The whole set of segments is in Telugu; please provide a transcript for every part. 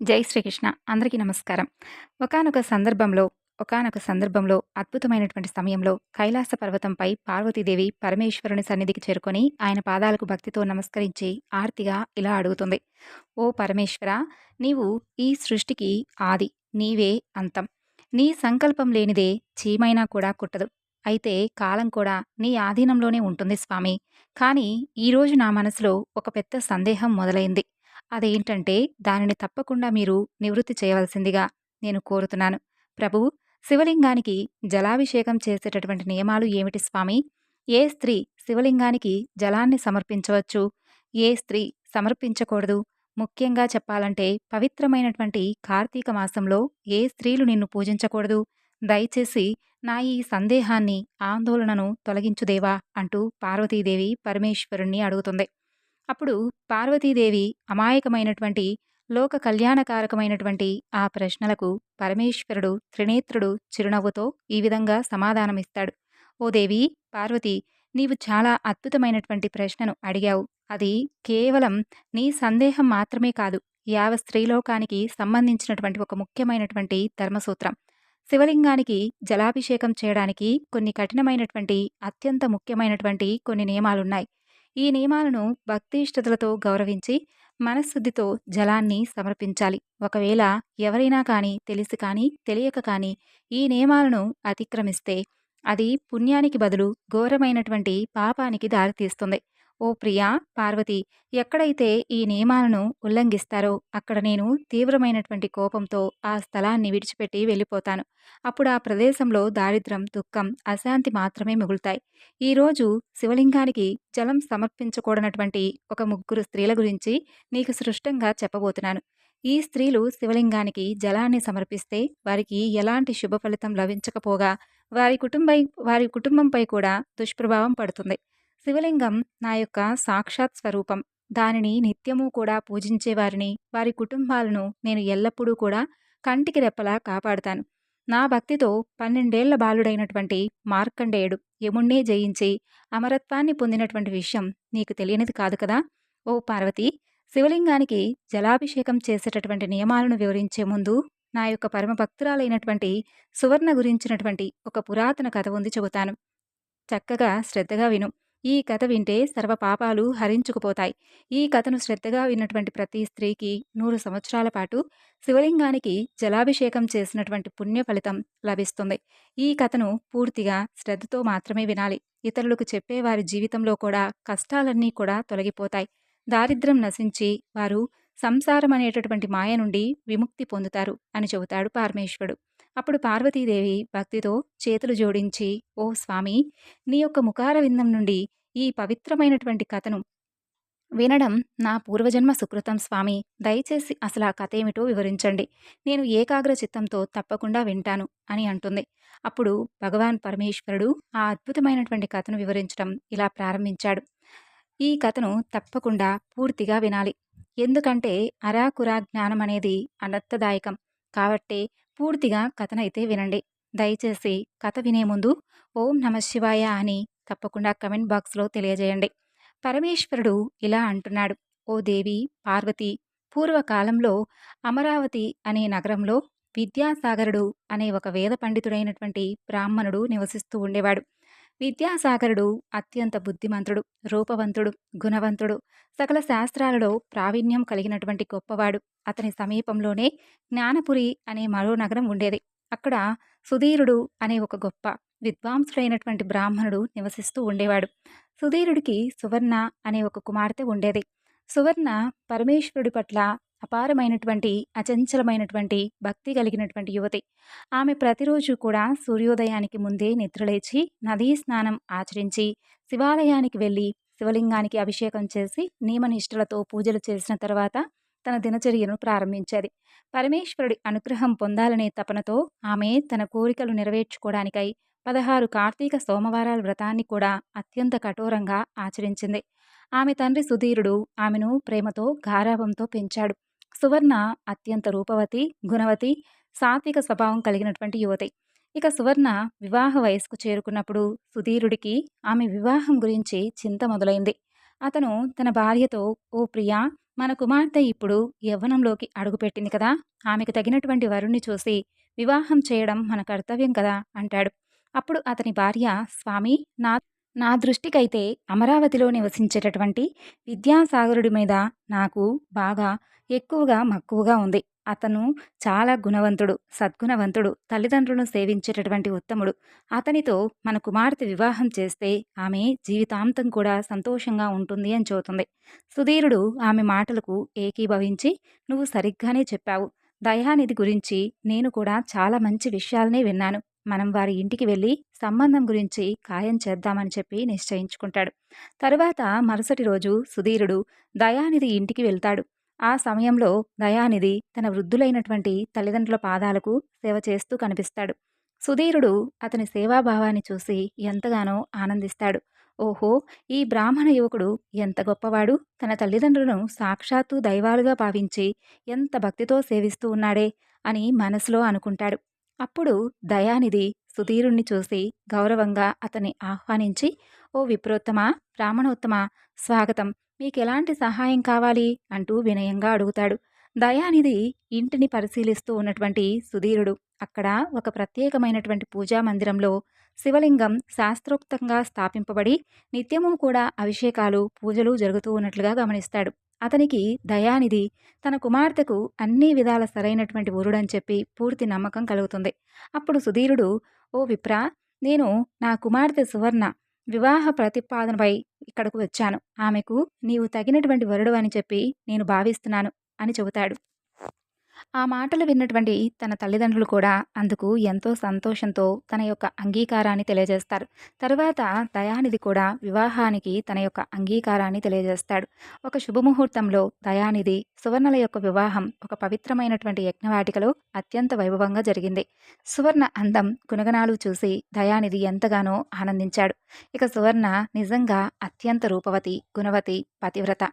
జై శ్రీకృష్ణ. అందరికీ నమస్కారం. ఒకానొక సందర్భంలో అద్భుతమైనటువంటి సమయంలో కైలాస పర్వతంపై పార్వతీదేవి పరమేశ్వరుని సన్నిధికి చేరుకొని ఆయన పాదాలకు భక్తితో నమస్కరించి ఆర్తిగా ఇలా అడుగుతుంది. ఓ పరమేశ్వర, నీవు ఈ సృష్టికి ఆది, నీవే అంతం. నీ సంకల్పం లేనిదే చీమైనా కూడా కుట్టదు. అయితే కాలం కూడా నీ ఆధీనంలోనే ఉంటుంది స్వామి. కానీ ఈరోజు నా మనసులో ఒక పెద్ద సందేహం మొదలైంది. అదేంటంటే దానిని తప్పకుండా మీరు నివృత్తి చేయవలసిందిగా నేను కోరుతున్నాను. ప్రభూ, శివలింగానికి జలాభిషేకం చేసేటటువంటి నియమాలు ఏమిటి స్వామి? ఏ స్త్రీ శివలింగానికి జలాన్ని సమర్పించవచ్చు? ఏ స్త్రీ సమర్పించకూడదు? ముఖ్యంగా చెప్పాలంటే పవిత్రమైనటువంటి కార్తీక మాసంలో ఏ స్త్రీలు నిన్ను పూజించకూడదు? దయచేసి నా ఈ సందేహాన్ని, ఆందోళనను తొలగించుదేవా అంటూ పార్వతీదేవి పరమేశ్వరుణ్ణి అడుగుతుంది. అప్పుడు పార్వతీదేవి అమాయకమైనటువంటి, లోక కళ్యాణకారకమైనటువంటి ఆ ప్రశ్నలకు పరమేశ్వరుడు త్రినేత్రుడు చిరునవ్వుతో ఈ విధంగా సమాధానమిస్తాడు. ఓ దేవి పార్వతి, నీవు చాలా అద్భుతమైనటువంటి ప్రశ్నను అడిగావు. అది కేవలం నీ సందేహం మాత్రమే కాదు, యావ స్త్రీలోకానికి సంబంధించినటువంటి ఒక ముఖ్యమైనటువంటి ధర్మసూత్రం. శివలింగానికి జలాభిషేకం చేయడానికి కొన్ని కఠినమైనటువంటి, అత్యంత ముఖ్యమైనటువంటి కొన్ని నియమాలున్నాయి. ఈ నియమాలను భక్తిష్ఠతలతో గౌరవించి మనశ్శుద్ధితో జలాన్ని సమర్పించాలి. ఒకవేళ ఎవరైనా కానీ తెలిసి కానీ తెలియక కానీ ఈ నియమాలను అతిక్రమిస్తే అది పుణ్యానికి బదులు ఘోరమైనటువంటి పాపానికి దారితీస్తుంది. ఓ ప్రియా పార్వతి, ఎక్కడైతే ఈ నియమాలను ఉల్లంఘిస్తారో అక్కడ నేను తీవ్రమైనటువంటి కోపంతో ఆ స్థలాన్ని విడిచిపెట్టి వెళ్ళిపోతాను. అప్పుడు ఆ ప్రదేశంలో దారిద్ర్యం, దుఃఖం, అశాంతి మాత్రమే మిగులుతాయి. ఈరోజు శివలింగానికి జలం సమర్పించకూడనటువంటి ఒక ముగ్గురు స్త్రీల గురించి నీకు సృష్టంగా చెప్పబోతున్నాను. ఈ స్త్రీలు శివలింగానికి జలాన్ని సమర్పిస్తే వారికి ఎలాంటి శుభ ఫలితం లభించకపోగా వారి కుటుంబంపై కూడా దుష్ప్రభావం పడుతుంది. శివలింగం నా యొక్క సాక్షాత్ స్వరూపం. దానిని నిత్యము కూడా పూజించే వారిని, వారి కుటుంబాలను నేను ఎల్లప్పుడూ కూడా కంటికి రెప్పలా కాపాడుతాను. నా భక్తితో 12 బాలుడైనటువంటి మార్కండేయుడు యముణ్ణే జయించి అమరత్వాన్ని పొందినటువంటి విషయం నీకు తెలియనిది కాదు కదా. ఓ పార్వతి, శివలింగానికి జలాభిషేకం చేసేటటువంటి నియమాలను వివరించే ముందు నా యొక్క పరమభక్తురాలైనటువంటి సువర్ణ గురించినటువంటి ఒక పురాతన కథ ఉంది, చెబుతాను. చక్కగా శ్రద్ధగా విను. ఈ కథ వింటే సర్వ పాపాలు హరించుకుపోతాయి. ఈ కథను శ్రద్ధగా విన్నటువంటి ప్రతి స్త్రీకి 100 సంవత్సరాల పాటు శివలింగానికి జలాభిషేకం చేసినటువంటి పుణ్య ఫలితం లభిస్తుంది. ఈ కథను పూర్తిగా శ్రద్ధతో మాత్రమే వినాలి. ఇతరులకు చెప్పే వారి జీవితంలో కూడా కష్టాలన్నీ కూడా తొలగిపోతాయి. దారిద్ర్యం నశించి వారు సంసారం అనేటటువంటి మాయ నుండి విముక్తి పొందుతారు అని చెబుతాడు పరమేశ్వరుడు. అప్పుడు పార్వతీదేవి భక్తితో చేతులు జోడించి, ఓ స్వామి, నీ యొక్క ముఖార విందం నుండి ఈ పవిత్రమైనటువంటి కథను వినడం నా పూర్వజన్మ సుకృతం స్వామి. దయచేసి అసలు ఆ కథ ఏమిటో వివరించండి. నేను ఏకాగ్ర చిత్తంతో తప్పకుండా వింటాను అని అంటుంది. అప్పుడు భగవాన్ పరమేశ్వరుడు ఆ అద్భుతమైనటువంటి కథను వివరించడం ఇలా ప్రారంభించాడు. ఈ కథను తప్పకుండా పూర్తిగా వినాలి. ఎందుకంటే అరాకురా జ్ఞానం అనేది అనర్థదాయకం. కాబట్టే పూర్తిగా కథనైతే వినండి. దయచేసి కథ వినే ముందు ఓం నమఃశివాయ అని తప్పకుండా కమెంట్ బాక్స్లో తెలియజేయండి. పరమేశ్వరుడు ఇలా అంటున్నాడు. ఓ దేవి పార్వతి, పూర్వకాలంలో అమరావతి అనే నగరంలో విద్యాసాగరుడు అనే ఒక వేద పండితుడైనటువంటి బ్రాహ్మణుడు నివసిస్తూ ఉండేవాడు. విద్యాసాగరుడు అత్యంత బుద్ధిమంతుడు, రూపవంతుడు, గుణవంతుడు, సకల శాస్త్రాలలో ప్రావీణ్యం కలిగినటువంటి గొప్పవాడు. అతని సమీపంలోనే జ్ఞానపురి అనే మరో నగరం ఉండేది. అక్కడ సుధీరుడు అనే ఒక గొప్ప విద్వాంసుడైనటువంటి బ్రాహ్మణుడు నివసిస్తూ ఉండేవాడు. సుధీరుడికి సువర్ణ అనే ఒక కుమార్తె ఉండేది. సువర్ణ పరమేశ్వరుడి పట్ల అపారమైనటువంటి, అచంచలమైనటువంటి భక్తి కలిగినటువంటి యువతి. ఆమె ప్రతిరోజు కూడా సూర్యోదయానికి ముందే నిద్రలేచి నదీ స్నానం ఆచరించి శివాలయానికి వెళ్ళి శివలింగానికి అభిషేకం చేసి నియమనిష్టలతో పూజలు చేసిన తర్వాత తన దినచర్యను ప్రారంభించేది. పరమేశ్వరుడి అనుగ్రహం పొందాలనే తపనతో ఆమె తన కోరికలు నెరవేర్చుకోవడానికై 16 కార్తీక సోమవారాల వ్రతాన్ని కూడా అత్యంత కఠోరంగా ఆచరించింది. ఆమె తండ్రి సుధీరుడు ఆమెను ప్రేమతో గారాబంతో పెంచాడు. సువర్ణ అత్యంత రూపవతి, గుణవతి, సాత్విక స్వభావం కలిగినటువంటి యువతి. ఇక సువర్ణ వివాహ వయస్సుకు చేరుకున్నప్పుడు సుధీరుడికి ఆమె వివాహం గురించి చింత మొదలైంది. అతను తన భార్యతో, "ఓ ప్రియా, మన కుమార్తె ఇప్పుడు యవ్వనంలోకి అడుగుపెట్టింది కదా! ఆమెకు తగినటువంటి వరుణ్ణి చూసి వివాహం చేయడం మన కర్తవ్యం కదా!" అంటాడు. అప్పుడు అతని భార్య, "స్వామీ, నా నా దృష్టికైతే అమరావతిలో నివసించేటటువంటి విద్యాసాగరుడి మీద నాకు బాగా ఎక్కువగా మక్కువగా ఉంది. అతను చాలా గుణవంతుడు, సద్గుణవంతుడు, తల్లిదండ్రులను సేవించేటటువంటి ఉత్తముడు. అతనితో మన కుమార్తె వివాహం చేస్తే ఆమె జీవితాంతం కూడా సంతోషంగా ఉంటుంది" అని చెబుతుంది. సుధీరుడు ఆమె మాటలకు ఏకీభవించి, "నువ్వు సరిగ్గానే చెప్పావు. దయానిధి గురించి నేను కూడా చాలా మంచి విషయాలనే విన్నాను. మనం వారి ఇంటికి వెళ్ళి సంబంధం గురించి ఖాయం చేద్దామని" చెప్పి నిశ్చయించుకుంటాడు. తరువాత మరుసటి రోజు సుధీరుడు దయానిధి ఇంటికి వెళ్తాడు. ఆ సమయంలో దయానిధి తన వృద్ధులైనటువంటి తల్లిదండ్రుల పాదాలకు సేవ చేస్తూ కనిపిస్తాడు. సుధీరుడు అతని సేవాభావాన్ని చూసి ఎంతగానో ఆనందిస్తాడు. ఓహో! ఈ బ్రాహ్మణ యువకుడు ఎంత గొప్పవాడు! తన తల్లిదండ్రులను సాక్షాత్తు దైవాలుగా భావించి ఎంత భక్తితో సేవిస్తూ ఉన్నాడే అని మనసులో అనుకుంటాడు. అప్పుడు దయానిధి సుధీరుణ్ణి చూసి గౌరవంగా అతన్ని ఆహ్వానించి, "ఓ విప్రోత్తమా, బ్రాహ్మణోత్తమా, స్వాగతం. మీకెలాంటి సహాయం కావాలి?" అంటూ వినయంగా అడుగుతాడు. దయానిధి ఇంటిని పరిశీలిస్తూ ఉన్నటువంటి సుధీరుడు అక్కడ ఒక ప్రత్యేకమైనటువంటి పూజా మందిరంలో శివలింగం శాస్త్రోక్తంగా స్థాపింపబడి నిత్యము కూడా అభిషేకాలు, పూజలు జరుగుతూ ఉన్నట్లుగా గమనిస్తాడు. అతనికి దయానిధి తన కుమార్తెకు అన్ని విధాల సరైనటువంటి వరుడని చెప్పి పూర్తి నమ్మకం కలుగుతుంది. అప్పుడు సుధీరుడు, "ఓ విప్రా, నేను నా కుమార్తె సువర్ణ వివాహ ప్రతిపాదనపై ఇక్కడకు వచ్చాను. ఆమెకు నీవు తగినటువంటి వరుడు అని చెప్పి నేను భావిస్తున్నాను" అని చెబుతాడు. ఆ మాటలు విన్నటువంటి తన తల్లిదండ్రులు కూడా అందుకు ఎంతో సంతోషంతో తన యొక్క అంగీకారాన్ని తెలియజేస్తారు. తరువాత దయానిధి కూడా వివాహానికి తన యొక్క అంగీకారాన్ని తెలియజేస్తాడు. ఒక శుభముహూర్తంలో దయానిధి, సువర్ణల యొక్క వివాహం ఒక పవిత్రమైనటువంటి యజ్ఞవాటికలో అత్యంత వైభవంగా జరిగింది. సువర్ణ అందం, గుణగణాలు చూసి దయానిధి ఎంతగానో ఆనందించాడు. ఇక సువర్ణ నిజంగా అత్యంత రూపవతి, గుణవతి, పతివ్రత.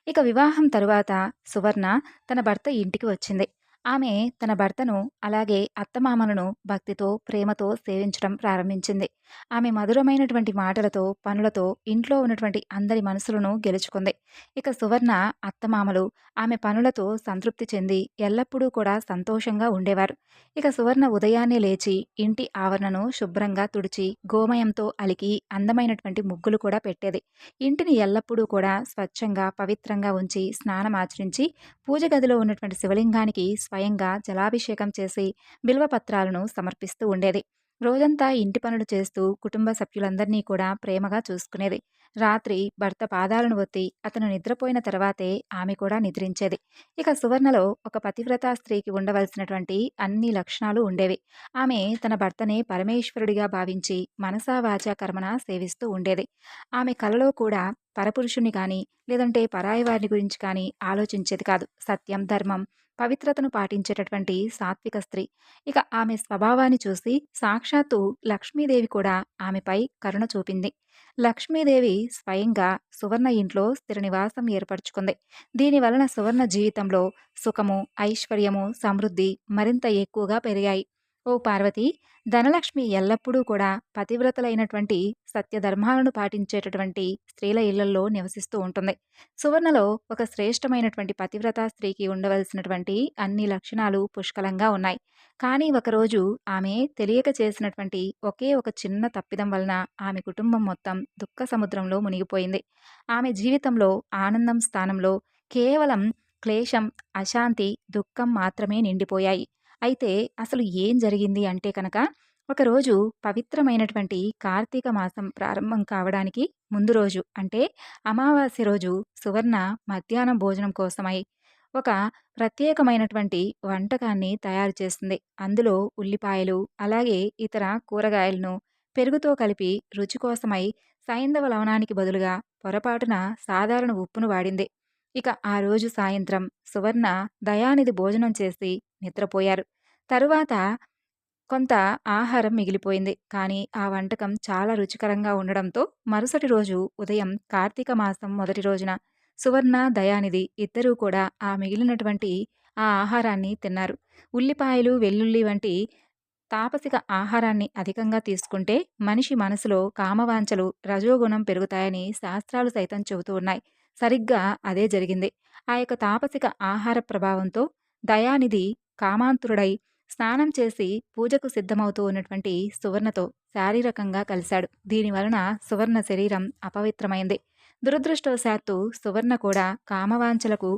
ఇక వివాహం తరువాత సువర్ణ తన భర్త ఇంటికి వచ్చింది. ఆమె తన భర్తను అలాగే అత్తమామలను భక్తితో, ప్రేమతో సేవించడం ప్రారంభించింది. ఆమె మధురమైనటువంటి మాటలతో, పనులతో ఇంట్లో ఉన్నటువంటి అందరి మనసులను గెలుచుకుంది. ఇక సువర్ణ అత్తమామలు ఆమె పనులతో సంతృప్తి చెంది ఎల్లప్పుడూ కూడా సంతోషంగా ఉండేవారు. ఇక సువర్ణ ఉదయాన్నే లేచి ఇంటి ఆవరణను శుభ్రంగా తుడిచి, గోమయంతో అలికి అందమైనటువంటి ముగ్గులు కూడా పెట్టేది. ఇంటిని ఎల్లప్పుడూ కూడా స్వచ్ఛంగా, పవిత్రంగా ఉంచి స్నానమాచరించి పూజ గదిలో ఉన్నటువంటి శివలింగానికి స్వయంగా జలాభిషేకం చేసి బిల్వపత్రాలను సమర్పిస్తూ ఉండేది. రోజంతా ఇంటి పనులు చేస్తూ కుటుంబ సభ్యులందరినీ కూడా ప్రేమగా చూసుకునేది. రాత్రి భర్త పాదాలను ఒత్తి అతను నిద్రపోయిన తర్వాతే ఆమె కూడా నిద్రించేది. ఇక సువర్ణలో ఒక పతివ్రతా స్త్రీకి ఉండవలసినటువంటి అన్ని లక్షణాలు ఉండేవి. ఆమె తన భర్తనే పరమేశ్వరుడిగా భావించి మనసా వాచా కర్మణ సేవిస్తూ ఉండేది. ఆమె కలలో కూడా పరపురుషుని కానీ లేదంటే పరాయి వారిని గురించి కానీ ఆలోచించేది కాదు. సత్యం, ధర్మం, పవిత్రతను పాటించేటటువంటి సాత్విక స్త్రీ. ఇక ఆమె స్వభావాన్ని చూసి సాక్షాత్తు లక్ష్మీదేవి కూడా ఆమెపై కరుణ చూపింది. లక్ష్మీదేవి స్వయంగా సువర్ణ ఇంట్లో స్థిర నివాసం ఏర్పరచుకుంది. దీని వలన సువర్ణ జీవితంలో సుఖము, ఐశ్వర్యము, సమృద్ధి మరింత ఎక్కువగా పెరిగాయి. ఓ పార్వతి, ధనలక్ష్మి ఎల్లప్పుడూ కూడా పతివ్రతలైనటువంటి సత్యధర్మాలను పాటించేటటువంటి స్త్రీల ఇళ్లల్లో నివసిస్తూ ఉంటుంది. సువర్ణలో ఒక శ్రేష్టమైనటువంటి పతివ్రత స్త్రీకి ఉండవలసినటువంటి అన్ని లక్షణాలు పుష్కలంగా ఉన్నాయి. కానీ ఒకరోజు ఆమె తెలియక చేసినటువంటి ఒకే ఒక చిన్న తప్పిదం వలన ఆమె కుటుంబం మొత్తం దుఃఖ సముద్రంలో మునిగిపోయింది. ఆమె జీవితంలో ఆనందం స్థానంలో కేవలం క్లేశం, అశాంతి, దుఃఖం మాత్రమే నిండిపోయాయి. అయితే అసలు ఏం జరిగింది అంటే కనుక, ఒకరోజు పవిత్రమైనటువంటి కార్తీక మాసం ప్రారంభం కావడానికి ముందు రోజు అంటే అమావాస్య రోజు సువర్ణ మధ్యాహ్నం భోజనం కోసమై ఒక ప్రత్యేకమైనటువంటి వంటకాన్ని తయారు చేస్తుంది. అందులో ఉల్లిపాయలు అలాగే ఇతర కూరగాయలను పెరుగుతో కలిపి రుచి కోసమై సైంధవ లవణానికి బదులుగా పొరపాటున సాధారణ ఉప్పును వాడింది. ఇక ఆ రోజు సాయంత్రం సువర్ణ దయానిధి భోజనం చేసి నిద్రపోయారు. తరువాత కొంత ఆహారం మిగిలిపోయింది. కానీ ఆ వంటకం చాలా రుచికరంగా ఉండడంతో మరుసటి రోజు ఉదయం కార్తీక మాసం మొదటి రోజున సువర్ణ, దయానిధి ఇద్దరూ కూడా ఆ మిగిలినటువంటి ఆ ఆహారాన్ని తిన్నారు. ఉల్లిపాయలు, వెల్లుల్లి వంటి తాపసిక ఆహారాన్ని అధికంగా తీసుకుంటే మనిషి మనసులో కామవాంఛలు, రజోగుణం పెరుగుతాయని శాస్త్రాలు సైతం చెబుతూ ఉన్నాయి. సరిగ్గా అదే జరిగింది. ఆ యొక్క తాపసిక ఆహార ప్రభావంతో దయానిధి కామాంతుడై స్నానం చేసి పూజకు సిద్ధమవుతూ ఉన్నటువంటి సువర్ణతో శారీరకంగా కలిశాడు. దీనివలన సువర్ణ శరీరం అపవిత్రమైంది. దురదృష్టవశాత్తు సువర్ణ కూడా కామవాంఛలకు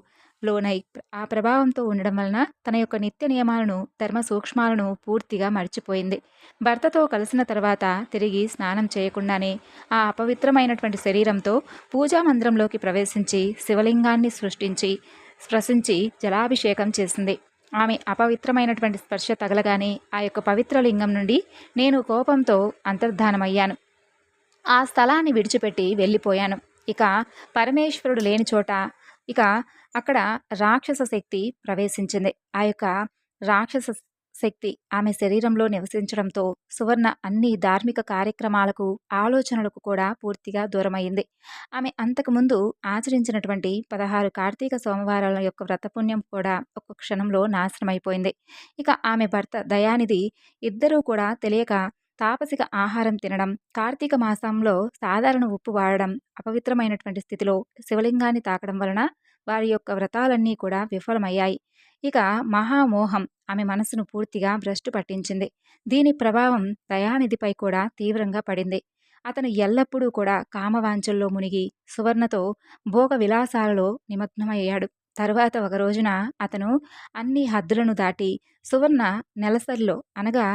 లోనై ఆ ప్రభావంతో ఉండడం వలన తన యొక్క నిత్య నియమాలను, ధర్మ సూక్ష్మాలను పూర్తిగా మర్చిపోయింది. భర్తతో కలిసిన తర్వాత తిరిగి స్నానం చేయకుండానే ఆ అపవిత్రమైనటువంటి శరీరంతో పూజా మందిరంలోకి ప్రవేశించి శివలింగాన్ని సృష్టించి స్పృశించి జలాభిషేకం చేసింది. ఆమె అపవిత్రమైనటువంటి స్పర్శ తగలగానే ఆ యొక్క పవిత్ర లింగం నుండి నేను కోపంతో అంతర్ధానమయ్యాను. ఆ స్థలాన్ని విడిచిపెట్టి వెళ్ళిపోయాను. ఇక పరమేశ్వరుడు లేని చోట ఇక అక్కడ రాక్షస శక్తి ప్రవేశించింది. ఆ యొక్క రాక్షస శక్తి ఆమె శరీరంలో నివసించడంతో సువర్ణ అన్ని ధార్మిక కార్యక్రమాలకు, ఆలోచనలకు కూడా పూర్తిగా దూరమైంది. ఆమె అంతకుముందు ఆచరించినటువంటి 16 కార్తీక సోమవారాల యొక్క వ్రతపుణ్యం కూడా ఒక క్షణంలో నాశనమైపోయింది. ఇక ఆమె భర్త దయానిధి ఇద్దరూ కూడా తెలియక తాపసిక ఆహారం తినడం, కార్తీక మాసంలో సాధారణ ఉప్పు వాడడం, అపవిత్రమైనటువంటి స్థితిలో శివలింగాన్ని తాకడం వలన వారి యొక్క వ్రతాలన్నీ కూడా విఫలమయ్యాయి. ఇక మహామోహం ఆమె మనసును పూర్తిగా భ్రష్టు పట్టించింది. దీని ప్రభావం దయానిధిపై కూడా తీవ్రంగా పడింది. అతను ఎల్లప్పుడూ కూడా కామవాంఛల్లో మునిగి సువర్ణతో భోగ విలాసాలలో నిమగ్నమయ్యాడు. తరువాత ఒక రోజున అతను అన్ని హద్దులను దాటి సువర్ణ నెలసరిలో అనగా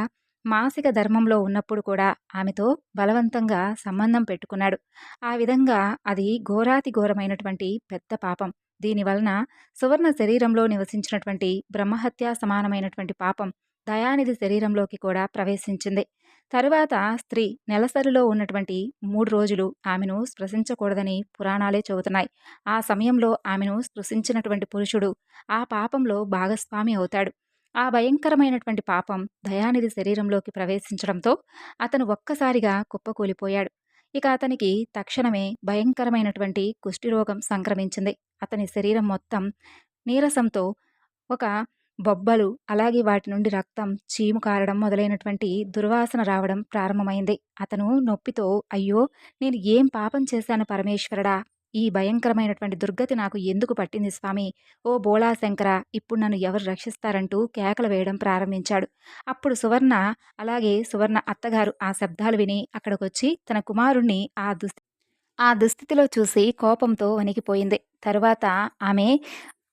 మాసిక ధర్మంలో ఉన్నప్పుడు కూడా ఆమెతో బలవంతంగా సంబంధం పెట్టుకున్నాడు. ఆ విధంగా అది ఘోరాతి ఘోరమైనటువంటి పెద్ద పాపం. దీనివలన సువర్ణ శరీరంలో నివసించినటువంటి బ్రహ్మహత్య సమానమైనటువంటి పాపం దయానిధి శరీరంలోకి కూడా ప్రవేశించింది. తరువాత స్త్రీ నెలసరిలో ఉన్నటువంటి 3 రోజులు ఆమెను స్పృశించకూడదని పురాణాలే చెబుతున్నాయి. ఆ సమయంలో ఆమెను స్పృశించినటువంటి పురుషుడు ఆ పాపంలో భాగస్వామి అవుతాడు. ఆ భయంకరమైనటువంటి పాపం దయానిధి శరీరంలోకి ప్రవేశించడంతో అతను ఒక్కసారిగా కుప్పకూలిపోయాడు. ఇక అతనికి తక్షణమే భయంకరమైనటువంటి కుష్ఠిరోగం సంక్రమించింది. అతని శరీరం మొత్తం నీరసంతో ఒక బొబ్బలు, అలాగే వాటి నుండి రక్తం, చీము కారడం మొదలైనటువంటి దుర్వాసన రావడం ప్రారంభమైంది. అతను నొప్పితో, అయ్యో, నేను ఏం పాపం చేశాను పరమేశ్వరుడా, ఈ భయంకరమైనటువంటి దుర్గతి నాకు ఎందుకు పట్టింది స్వామి, ఓ బోళాశంకర, ఇప్పుడు నన్ను ఎవరు రక్షిస్తారంటూ కేకలు వేయడం ప్రారంభించాడు. అప్పుడు సువర్ణ, అలాగే సువర్ణ అత్తగారు ఆ శబ్దాలు విని అక్కడికొచ్చి తన కుమారుణ్ణి ఆ దుస్థితిలో చూసి కోపంతో వణికిపోయింది. తరువాత ఆమె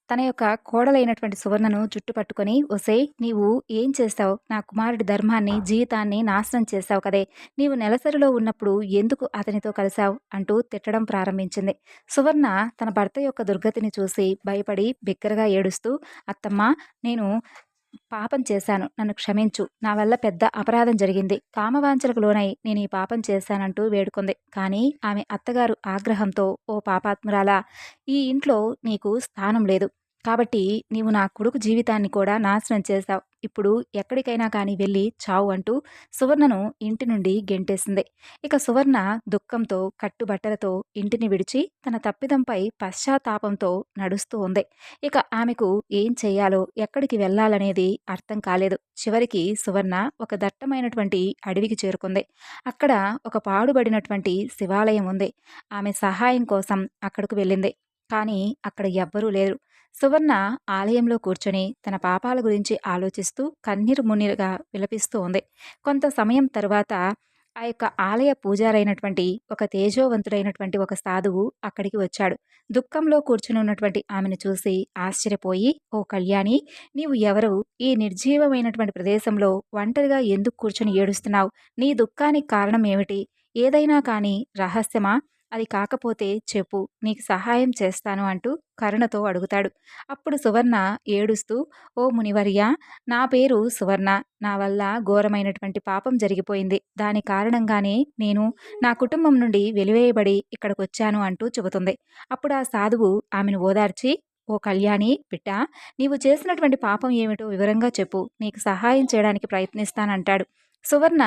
తన యొక్క కోడలైనటువంటి సువర్ణను జుట్టు పట్టుకొని, ఒసేయ్, నీవు ఏం చేశావు, నా కుమారుడి ధర్మాన్ని, జీవితాన్ని నాశనం చేశావు కదే, నీవు నెలసరిలో ఉన్నప్పుడు ఎందుకు అతనితో కలిశావు అంటూ తిట్టడం ప్రారంభించింది. సువర్ణ తన భర్త యొక్క దుర్గతిని చూసి భయపడి బిగ్గరగా ఏడుస్తూ, అత్తమ్మ, నేను పాపం చేశాను, నన్ను క్షమించు, నా వల్ల పెద్ద అపరాధం జరిగింది, కామవాంఛలకు లోనై నేను ఈ పాపం చేశానంటూ వేడుకుంది. కానీ ఆమె అత్తగారు ఆగ్రహంతో, ఓ పాపాత్మురాలా, ఈ ఇంట్లో నీకు స్థానం లేదు, కాబట్టి నీవు నా కొడుకు జీవితాన్ని కూడా నాశనం చేశావు, ఇప్పుడు ఎక్కడికైనా కానీ వెళ్ళి చావు అంటూ సువర్ణను ఇంటి నుండి గెంటేసింది. ఇక సువర్ణ దుఃఖంతో కట్టుబట్టలతో ఇంటిని విడిచి తన తప్పిదంపై పశ్చాత్తాపంతో నడుస్తూ ఉంది. ఇక ఆమెకు ఏం చెయ్యాలో, ఎక్కడికి వెళ్ళాలనేది అర్థం కాలేదు. చివరికి సువర్ణ ఒక దట్టమైనటువంటి అడవికి చేరుకుంది. అక్కడ ఒక పాడుబడినటువంటి శివాలయం ఉంది. ఆమె సహాయం కోసం అక్కడకు వెళ్ళింది. కానీ అక్కడ ఎవ్వరూ లేరు. సువర్ణ ఆలయంలో కూర్చొని తన పాపాల గురించి ఆలోచిస్తూ కన్నీరు మున్నీరుగా విలపిస్తూ ఉంది. కొంత సమయం తరువాత ఆ యొక్క ఆలయ పూజారైనటువంటి ఒక తేజోవంతుడైనటువంటి ఒక సాధువు అక్కడికి వచ్చాడు. దుఃఖంలో కూర్చుని ఉన్నటువంటి ఆమెను చూసి ఆశ్చర్యపోయి, ఓ కళ్యాణి, నీవు ఎవరు, ఈ నిర్జీవమైనటువంటి ప్రదేశంలో ఒంటరిగా ఎందుకు కూర్చొని ఏడుస్తున్నావు, నీ దుఃఖానికి కారణం ఏమిటి, ఏదైనా కానీ రహస్యమా, అది కాకపోతే చెప్పు, నీకు సహాయం చేస్తాను అంటూ కరుణతో అడుగుతాడు. అప్పుడు సువర్ణ ఏడుస్తూ, ఓ మునివర్య, నా పేరు సువర్ణ, నా వల్ల ఘోరమైనటువంటి పాపం జరిగిపోయింది, దాని కారణంగానే నేను నా కుటుంబం నుండి వెలివేయబడి ఇక్కడికి వచ్చాను అంటూ చెబుతుంది. అప్పుడు ఆ సాధువు ఆమెను ఓదార్చి, ఓ కళ్యాణి బిడ్డ, నీవు చేసినటువంటి పాపం ఏమిటో వివరంగా చెప్పు, నీకు సహాయం చేయడానికి ప్రయత్నిస్తానంటాడు. సువర్ణ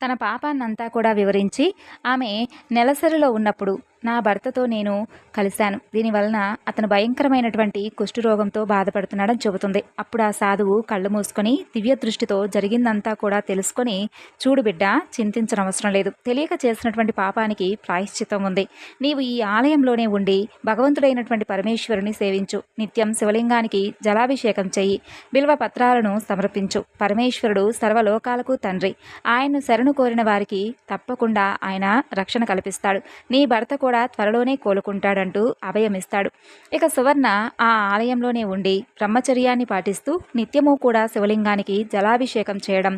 తన పాపాన్నంతా కూడా వివరించి, ఆమె నెలసరిలో ఉన్నప్పుడు నా భర్తతో నేను కలిశాను. దీనివలన అతను భయంకరమైనటువంటి కుష్ఠరోగంతో బాధపడుతున్నాడని చెబుతుంది. అప్పుడు ఆ సాధువు కళ్ళు మూసుకొని దివ్య దృష్టితో జరిగిందంతా కూడా తెలుసుకొని, చూడు బిడ్డ, చింతించనవసరం లేదు. తెలియక చేసినటువంటి పాపానికి ప్రాయశ్చిత్తం ఉంది. నీవు ఈ ఆలయంలోనే ఉండి భగవంతుడైనటువంటి పరమేశ్వరుని సేవించు. నిత్యం శివలింగానికి జలాభిషేకం చెయ్యి. బిల్వ పత్రాలను సమర్పించు. పరమేశ్వరుడు సర్వలోకాలకు తండ్రి. ఆయన్ను శరణు కోరిన వారికి తప్పకుండా ఆయన రక్షణ కల్పిస్తాడు. నీ భర్త కూడా త్వరలోనే కోలుకుంటాడంటూ అభయమిస్తాడు. ఇక సువర్ణ ఆ ఆలయంలోనే ఉండి బ్రహ్మచర్యాన్ని పాటిస్తూ నిత్యము కూడా శివలింగానికి జలాభిషేకం చేయడం,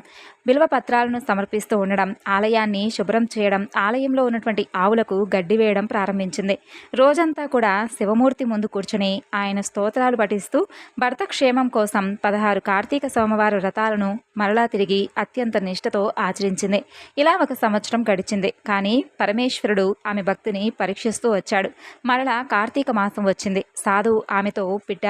బిల్వ పత్రాలను సమర్పిస్తూ ఉండడం, ఆలయాన్ని శుభ్రం చేయడం, ఆలయంలో ఉన్నటువంటి ఆవులకు గడ్డి వేయడం ప్రారంభించింది. రోజంతా కూడా శివమూర్తి ముందు కూర్చుని ఆయన స్తోత్రాలు పఠిస్తూ భర్త క్షేమం కోసం 16 కార్తీక సోమవార వ్రతాలను మరలా తిరిగి అత్యంత నిష్ఠతో ఆచరించింది. ఇలా 1 సంవత్సరం గడిచింది. కానీ పరమేశ్వరుడు ఆమె భక్తిని పరీక్షిస్తూ వచ్చాడు. మరలా కార్తీక మాసం వచ్చింది. సాధువు ఆమెతో, బిడ్డ,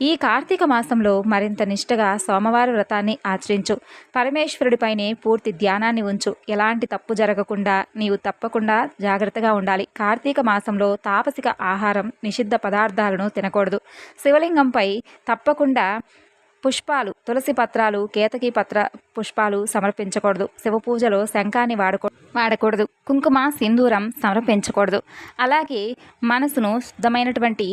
ఈ కార్తీక మాసంలో మరింత నిష్ఠగా సోమవార వ్రతాన్ని ఆచరించు. పరమేశ్వరుడిపైనే పూర్తి ధ్యానాన్ని ఉంచు. ఎలాంటి తప్పు జరగకుండా నీవు తప్పకుండా జాగ్రత్తగా ఉండాలి. కార్తీక మాసంలో తాపసిక ఆహారం, నిషిద్ధ పదార్థాలను తినకూడదు. శివలింగంపై తప్పకుండా పుష్పాలు, తులసి పత్రాలు, కేతకి పుష్పాలు సమర్పించకూడదు. శివ పూజలో శంఖాన్ని వాడకూడదు. కుంకుమ, సింధూరం సమర్పించకూడదు. అలాగే మనసును శుద్ధమైనటువంటి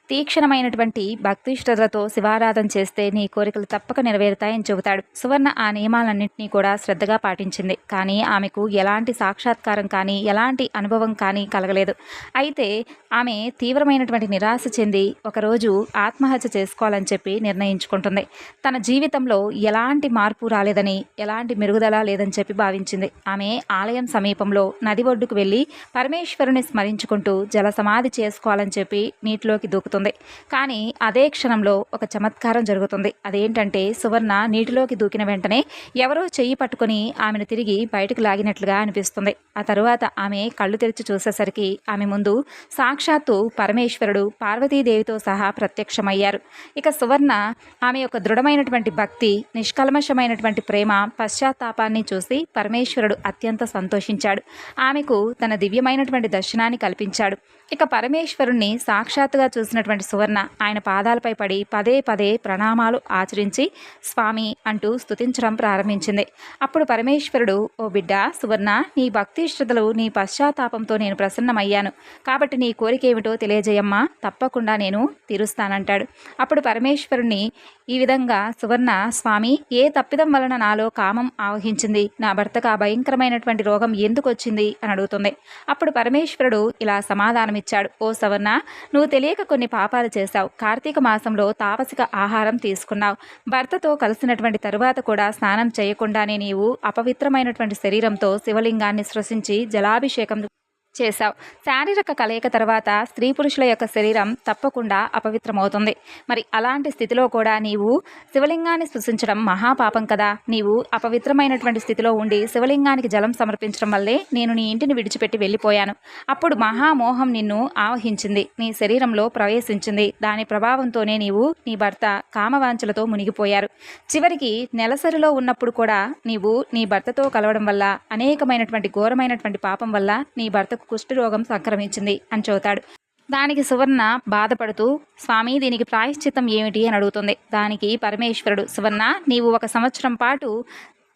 తీక్షణమైనటువంటి భక్తి శ్రద్ధలతో శివారాధన చేస్తే నీ కోరికలు తప్పక నెరవేరుతాయని చెబుతాడు. సువర్ణ ఆ నియమాలన్నింటినీ కూడా శ్రద్ధగా పాటించింది. కానీ ఆమెకు ఎలాంటి సాక్షాత్కారం కానీ ఎలాంటి అనుభవం కానీ కలగలేదు. అయితే ఆమె తీవ్రమైనటువంటి నిరాశ చెంది ఒకరోజు ఆత్మహత్య చేసుకోవాలని చెప్పి నిర్ణయించుకుంటుంది. తన జీవితంలో ఎలాంటి మార్పు రాలేదని, ఎలాంటి మెరుగుదల లేదని చెప్పి భావించింది. ఆమె ఆలయం సమీపంలో నది ఒడ్డుకు వెళ్ళి పరమేశ్వరుని స్మరించుకుంటూ జల సమాధి చేసుకోవాలని చెప్పి నీటిలోకి దూకుతుంది. కానీ అదే క్షణంలో ఒక చమత్కారం జరుగుతుంది. అదేంటంటే సువర్ణ నీటిలోకి దూకిన వెంటనే ఎవరో చెయ్యి పట్టుకుని ఆమెను తిరిగి బయటకు లాగినట్లుగా అనిపిస్తుంది. ఆ తరువాత ఆమె కళ్ళు తెరిచి చూసేసరికి ఆమె ముందు సాక్షాత్తు పరమేశ్వరుడు పార్వతీదేవితో సహా ప్రత్యక్షమయ్యారు. ఇక సువర్ణ ఆమె యొక్క దృఢమైనటువంటి భక్తి, నిష్కల్మషమైనటువంటి ప్రేమ, పశ్చాత్తాపాన్ని చూసి పరమేశ్వరుడు అత్యంత సంతోషించాడు. ఆమెకు తన దివ్యమైనటువంటి దర్శనాన్ని కల్పించాడు. ఇక పరమేశ్వరుణ్ణి సాక్షాత్తుగా చూసినటువంటి సువర్ణ ఆయన పాదాలపై పడి పదే పదే ప్రణామాలు ఆచరించి స్వామి అంటూ స్తుతించడం ప్రారంభించింది. అప్పుడు పరమేశ్వరుడు, ఓ బిడ్డ సువర్ణ, నీ భక్తి శ్రద్ధలు, నీ పశ్చాత్తాపంతో నేను ప్రసన్నమయ్యాను. కాబట్టి నీ కోరిక ఏమిటో తెలియజేయమ్మా, తప్పకుండా నేను తీరుస్తానంటాడు. అప్పుడు పరమేశ్వరుణ్ణి ఈ విధంగా సువర్ణ, స్వామి, ఏ తప్పిదం వలన నాలో కామం ఆవహించింది? నా భర్తకు ఆ భయంకరమైనటువంటి రోగం ఎందుకు వచ్చింది అని అడుగుతుంది. అప్పుడు పరమేశ్వరుడు ఇలా సమాధానమిచ్చాడు. ఓ సువర్ణ, నువ్వు తెలియక కొన్ని పాపాలు చేశావు. కార్తీక మాసంలో తాపసిక ఆహారం తీసుకున్నావు. భర్తతో కలిసినటువంటి తరువాత కూడా స్నానం చేయకుండానే నీవు అపవిత్రమైనటువంటి శరీరంతో శివలింగాన్ని సృష్టించి జలాభిషేకం చేశావు. శారీరక కలయిక తర్వాత స్త్రీ పురుషుల యొక్క శరీరం తప్పకుండా అపవిత్రమవుతుంది. మరి అలాంటి స్థితిలో కూడా నీవు శివలింగాన్ని స్పృశించడం మహాపాపం కదా. నీవు అపవిత్రమైనటువంటి స్థితిలో ఉండి శివలింగానికి జలం సమర్పించడం వల్లే నేను నీ ఇంటిని విడిచిపెట్టి వెళ్ళిపోయాను. అప్పుడు మహామోహం నిన్ను ఆవహించింది, నీ శరీరంలో ప్రవేశించింది. దాని ప్రభావంతోనే నీవు, నీ భర్త కామవాంఛలతో మునిగిపోయారు. చివరికి నెలసరిలో ఉన్నప్పుడు కూడా నీవు నీ భర్తతో కలవడం వల్ల అనేకమైనటువంటి ఘోరమైనటువంటి పాపం వల్ల నీ భర్తకు కుష్ఠరోగం సంక్రమించింది అని చెబుతాడు. దానికి సువర్ణ బాధపడుతూ, స్వామి, దీనికి ప్రాయశ్చిత్తం ఏమిటి అని అడుగుతుంది. దానికి పరమేశ్వరుడు, సువర్ణ, నీవు 1 సంవత్సరం పాటు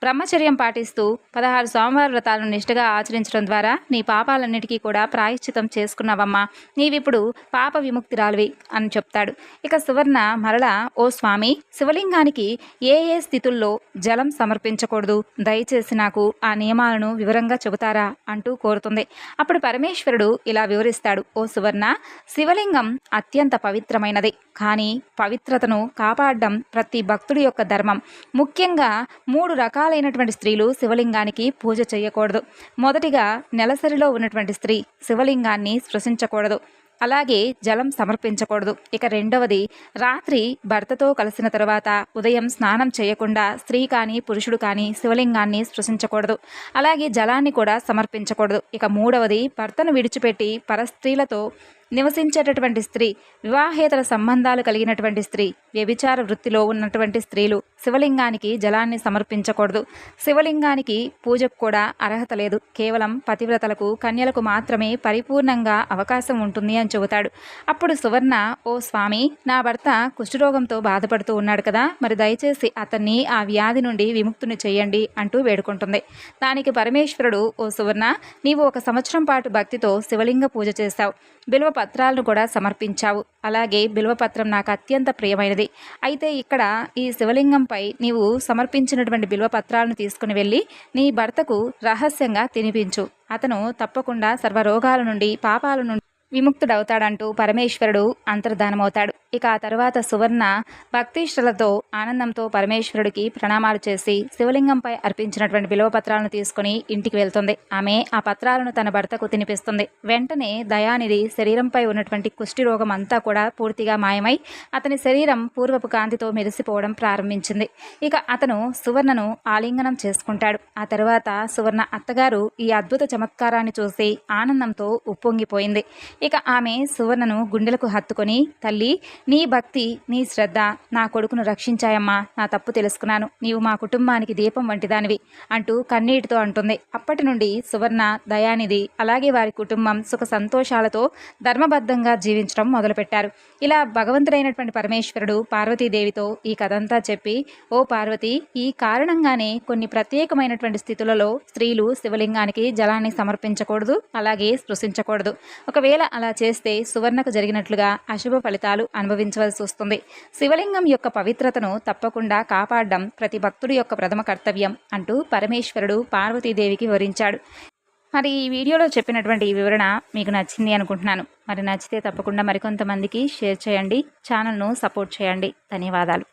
బ్రహ్మచర్యం పాటిస్తూ 16 సోమవార వ్రతాలను నిష్ఠగా ఆచరించడం ద్వారా నీ పాపాలన్నిటికీ కూడా ప్రాయశ్చితం చేసుకున్నావమ్మా. నీవిప్పుడు పాప విముక్తిరాలివి అని చెప్తాడు. ఇక సువర్ణ మరలా, ఓ స్వామి, శివలింగానికి ఏ ఏ స్థితుల్లో జలం సమర్పించకూడదు, దయచేసి నాకు ఆ నియమాలను వివరంగా చెబుతారా అంటూ కోరుతుంది. అప్పుడు పరమేశ్వరుడు ఇలా వివరిస్తాడు. ఓ సువర్ణ, శివలింగం అత్యంత పవిత్రమైనది. కానీ పవిత్రతను కాపాడడం ప్రతి భక్తుడి యొక్క ధర్మం. ముఖ్యంగా 3 రకాలైనటువంటి స్త్రీలు శివలింగానికి పూజ చేయకూడదు. మొదటిగా నెలసరిలో ఉన్నటువంటి స్త్రీ శివలింగాన్ని స్పృశించకూడదు, అలాగే జలం సమర్పించకూడదు. ఇక రెండవది, రాత్రి భర్తతో కలిసిన తర్వాత ఉదయం స్నానం చేయకుండా స్త్రీ కానీ పురుషుడు కానీ శివలింగాన్ని స్పృశించకూడదు, అలాగే జలాన్ని కూడా సమర్పించకూడదు. ఇక మూడవది, భర్తను విడిచిపెట్టి పరస్త్రీలతో నివసించేటటువంటి స్త్రీ, వివాహేతర సంబంధాలు కలిగినటువంటి స్త్రీ, వ్యభిచార వృత్తిలో ఉన్నటువంటి స్త్రీలు శివలింగానికి జలాన్ని సమర్పించకూడదు. శివలింగానికి పూజకు కూడా అర్హత లేదు. కేవలం పతివ్రతలకు, కన్యలకు మాత్రమే పరిపూర్ణంగా అవకాశం ఉంటుంది అని చెబుతాడు. అప్పుడు సువర్ణ, ఓ స్వామి, నా భర్త కుష్ఠరోగంతో బాధపడుతూ ఉన్నాడు కదా, మరి దయచేసి అతన్ని ఆ వ్యాధి నుండి విముక్తుని చేయండి అంటూ వేడుకుంటుంది. దానికి పరమేశ్వరుడు, ఓ సువర్ణ, నీవు 1 సంవత్సరం పాటు భక్తితో శివలింగ పూజ చేశావు, బిల్వ పత్రాలను కూడా సమర్పించావు. అలాగే బిల్వపత్రం నాకు అత్యంత ప్రియమైనది. అయితే ఇక్కడ ఈ శివలింగంపై నీవు సమర్పించినటువంటి బిల్వపత్రాలను తీసుకుని వెళ్ళి నీ భర్తకు రహస్యంగా తినిపించు. అతను తప్పకుండా సర్వరోగాల నుండి, పాపాల నుండి విముక్తుడవుతాడంటూ పరమేశ్వరుడు అంతర్ధానమవుతాడు. ఇక ఆ తర్వాత సువర్ణ భక్తిశ్రలతో, ఆనందంతో పరమేశ్వరుడికి ప్రణామాలు చేసి శివలింగంపై అర్పించినటువంటి బిల్వపత్రాలను తీసుకుని ఇంటికి వెళ్తుంది. ఆమె ఆ పత్రాలను తన భర్తకు తినిపిస్తుంది. వెంటనే దయానిధి శరీరంపై ఉన్నటువంటి కుష్టి రోగం అంతా కూడా పూర్తిగా మాయమై అతని శరీరం పూర్వపు కాంతితో మెరిసిపోవడం ప్రారంభించింది. ఇక అతను సువర్ణను ఆలింగనం చేసుకుంటాడు. ఆ తర్వాత సువర్ణ అత్తగారు ఈ అద్భుత చమత్కారాన్ని చూసి ఆనందంతో ఉప్పొంగిపోయింది. ఇక ఆమె సువర్ణను గుండెలకు హత్తుకొని, తల్లి, నీ భక్తి, నీ శ్రద్ధ నా కొడుకును రక్షించాయమ్మా. నా తప్పు తెలుసుకున్నాను. నీవు మా కుటుంబానికి దీపం వంటిదానివి అంటూ కన్నీటితో అంటుంది. అప్పటి నుండి సువర్ణ, దయానిధి అలాగే వారి కుటుంబం సుఖ సంతోషాలతో ధర్మబద్ధంగా జీవించడం మొదలుపెట్టారు. ఇలా భగవంతుడైనటువంటి పరమేశ్వరుడు పార్వతీదేవితో ఈ కథంతా చెప్పి, ఓ పార్వతి, ఈ కారణంగానే కొన్ని ప్రత్యేకమైనటువంటి స్థితులలో స్త్రీలు శివలింగానికి జలాన్ని సమర్పించకూడదు, అలాగే స్పృశించకూడదు. ఒకవేళ అలా చేస్తే సువర్ణకు జరిగినట్లుగా అశుభ ఫలితాలు అనుభవించవలసి వస్తుంది. శివలింగం యొక్క పవిత్రతను తప్పకుండా కాపాడడం ప్రతి భక్తుడి యొక్క ప్రథమ కర్తవ్యం అంటూ పరమేశ్వరుడు పార్వతీదేవికి వివరించాడు. మరి ఈ వీడియోలో చెప్పినటువంటి ఈ వివరణ మీకు నచ్చింది అనుకుంటున్నాను. మరి నచ్చితే తప్పకుండా మరికొంతమందికి షేర్ చేయండి, ఛానల్ను సపోర్ట్ చేయండి. ధన్యవాదాలు.